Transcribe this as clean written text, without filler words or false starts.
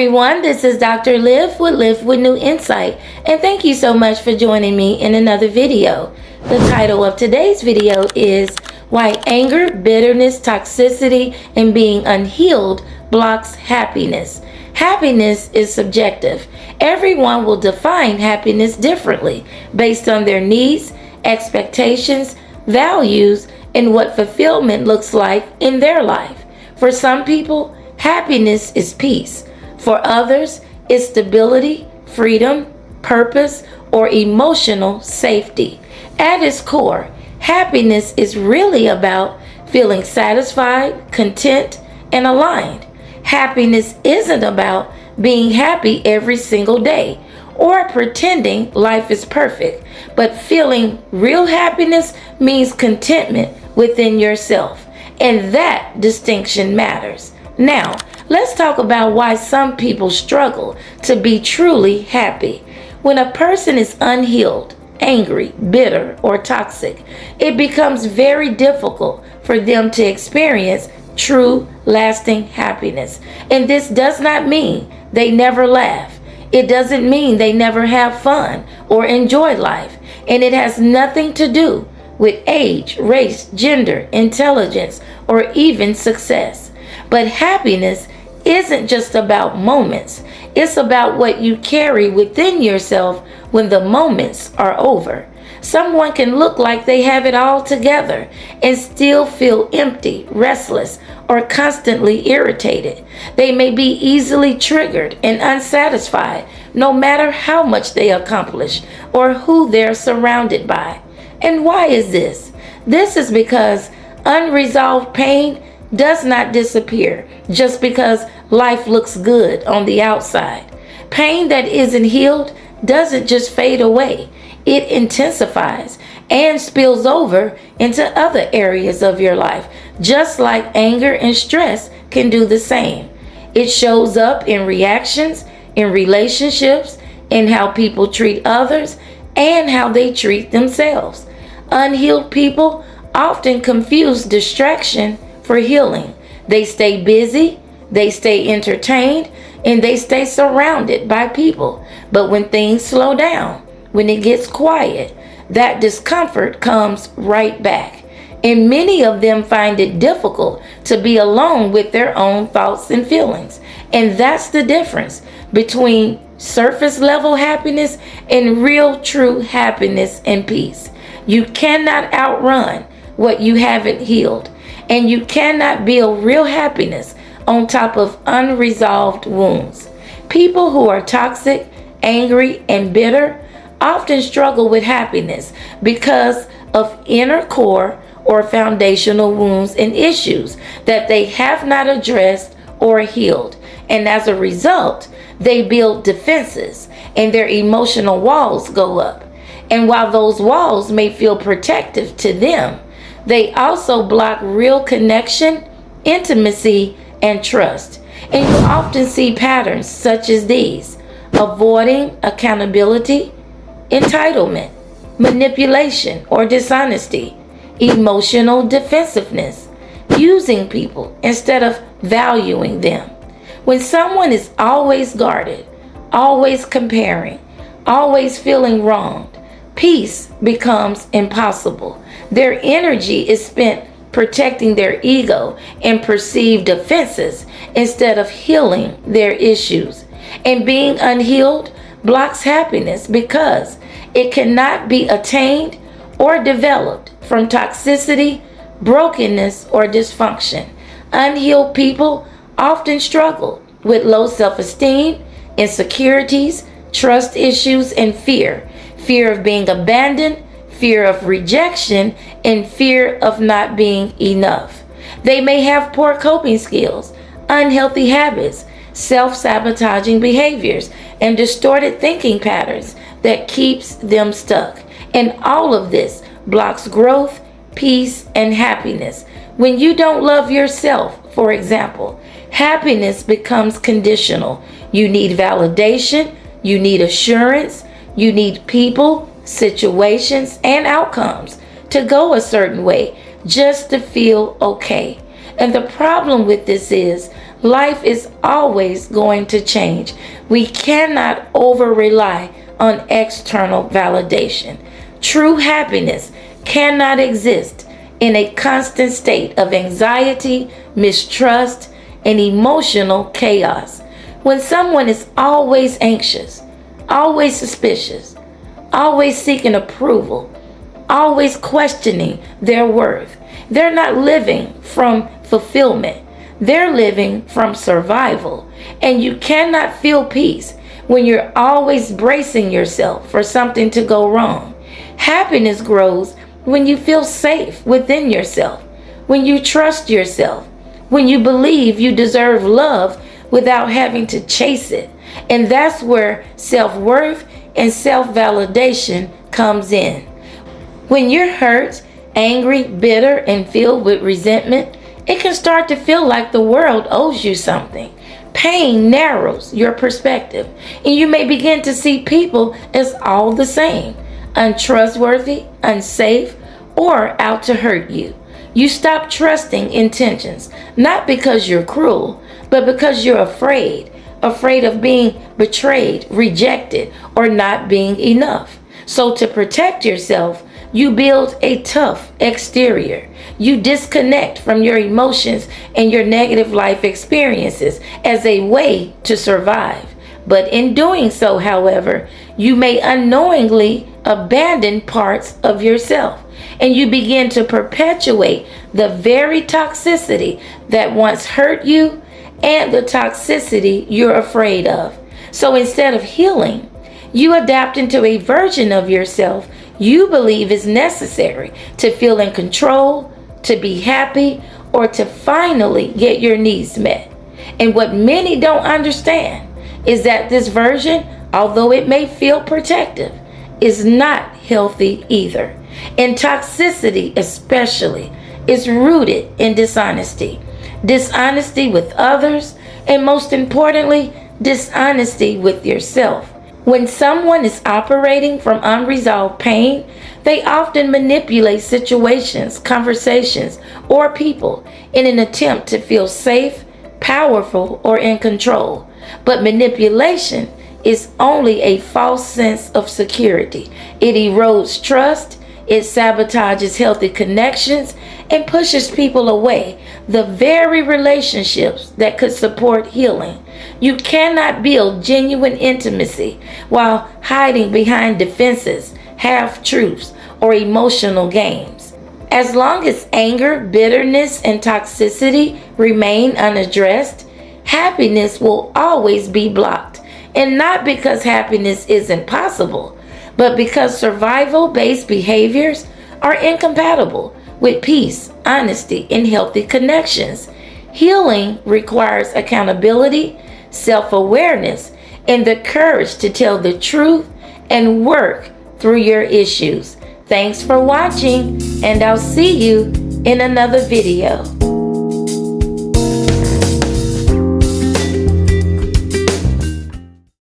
everyone, this is Dr. Live with New Insight, and thank you so much for joining me in another video. The title of today's video is Why Anger, Bitterness, Toxicity, and Being Unhealed Blocks Happiness. Happiness is subjective. Everyone will define happiness differently based on their needs, expectations, values, and what fulfillment looks like in their life. For some people, happiness is peace. For others, it's stability, freedom, purpose, or emotional safety. At its core, happiness is really about feeling satisfied, content, and aligned. Happiness isn't about being happy every single day or pretending life is perfect, but feeling real happiness means contentment within yourself, and that distinction matters. Now, let's talk about why some people struggle to be truly happy. When a person is unhealed, angry, bitter, or toxic, it becomes very difficult for them to experience true, lasting happiness. And this does not mean they never laugh. It doesn't mean they never have fun or enjoy life. And it has nothing to do with age, race, gender, intelligence, or even success. But happiness isn't just about moments. It's about what you carry within yourself when the moments are over. Someone can look like they have it all together and still feel empty, restless, or constantly irritated. They may be easily triggered and unsatisfied no matter how much they accomplish or who they're surrounded by. And why is this? This is because unresolved pain does not disappear just because life looks good on the outside. Pain that isn't healed doesn't just fade away. It intensifies and spills over into other areas of your life, just like anger and stress can do the same. It shows up in reactions, in relationships, in how people treat others, and how they treat themselves. Unhealed people often confuse distraction for healing. They stay busy, they stay entertained, and they stay surrounded by people. But when things slow down, when it gets quiet, that discomfort comes right back. And many of them find it difficult to be alone with their own thoughts and feelings. And that's the difference between surface level happiness and real true happiness and peace. You cannot outrun what you haven't healed. And you cannot build real happiness on top of unresolved wounds. People who are toxic, angry, and bitter often struggle with happiness because of inner core or foundational wounds and issues that they have not addressed or healed. And as a result, they build defenses and their emotional walls go up. And while those walls may feel protective to them, they also block real connection, intimacy, and trust. And you often see patterns such as these: avoiding accountability, entitlement, manipulation or dishonesty, emotional defensiveness, using people instead of valuing them. When someone is always guarded, always comparing, always feeling wronged, peace becomes impossible. Their energy is spent protecting their ego and perceived offenses instead of healing their issues. And being unhealed blocks happiness because it cannot be attained or developed from toxicity, brokenness, or dysfunction. Unhealed people often struggle with low self-esteem, insecurities, trust issues, and fear. Fear of being abandoned, fear of rejection, and fear of not being enough. They may have poor coping skills, unhealthy habits, self-sabotaging behaviors, and distorted thinking patterns that keeps them stuck. And all of this blocks growth, peace, and happiness. When you don't love yourself, for example, happiness becomes conditional. You need validation, you need assurance, you need people, situations, and outcomes to go a certain way just to feel okay. And the problem with this is Life is always going to change. We cannot over-rely on external validation. True happiness cannot exist in a constant state of anxiety, mistrust, and emotional chaos. When someone is always anxious, always suspicious, always seeking approval, always questioning their worth, they're not living from fulfillment. They're living from survival. And you cannot feel peace when you're always bracing yourself for something to go wrong. Happiness grows when you feel safe within yourself, when you trust yourself, when you believe you deserve love without having to chase it. And that's where self-worth and self-validation comes in. When you're hurt, angry, bitter, and filled with resentment, it can start to feel like the world owes you something. Pain narrows your perspective, and you may begin to see people as all the same, untrustworthy, unsafe, or out to hurt you. You stop trusting intentions, not because you're cruel, but because you're afraid of being betrayed, rejected, or not being enough. So to protect yourself, you build a tough exterior. You disconnect from your emotions and your negative life experiences as a way to survive. But in doing so, however, you may unknowingly abandon parts of yourself, and you begin to perpetuate the very toxicity that once hurt you and the toxicity you're afraid of. So instead of healing, you adapt into a version of yourself you believe is necessary to feel in control, to be happy, or to finally get your needs met. And what many don't understand is that this version, although it may feel protective, is not healthy either. And toxicity especially is rooted in dishonesty. Dishonesty with others, and most importantly, dishonesty with yourself. When someone is operating from unresolved pain, they often manipulate situations, conversations, or people in an attempt to feel safe, powerful, or in control. But manipulation is only a false sense of security. It erodes trust, it sabotages healthy connections, and pushes people away, the very relationships that could support healing. You cannot build genuine intimacy while hiding behind defenses, half-truths, or emotional games. As long as anger, bitterness, and toxicity remain unaddressed, happiness will always be blocked. And not because happiness isn't possible, but because survival-based behaviors are incompatible with peace, honesty, and healthy connections. Healing requires accountability, self-awareness, and the courage to tell the truth and work through your issues. Thanks for watching, and I'll see you in another video.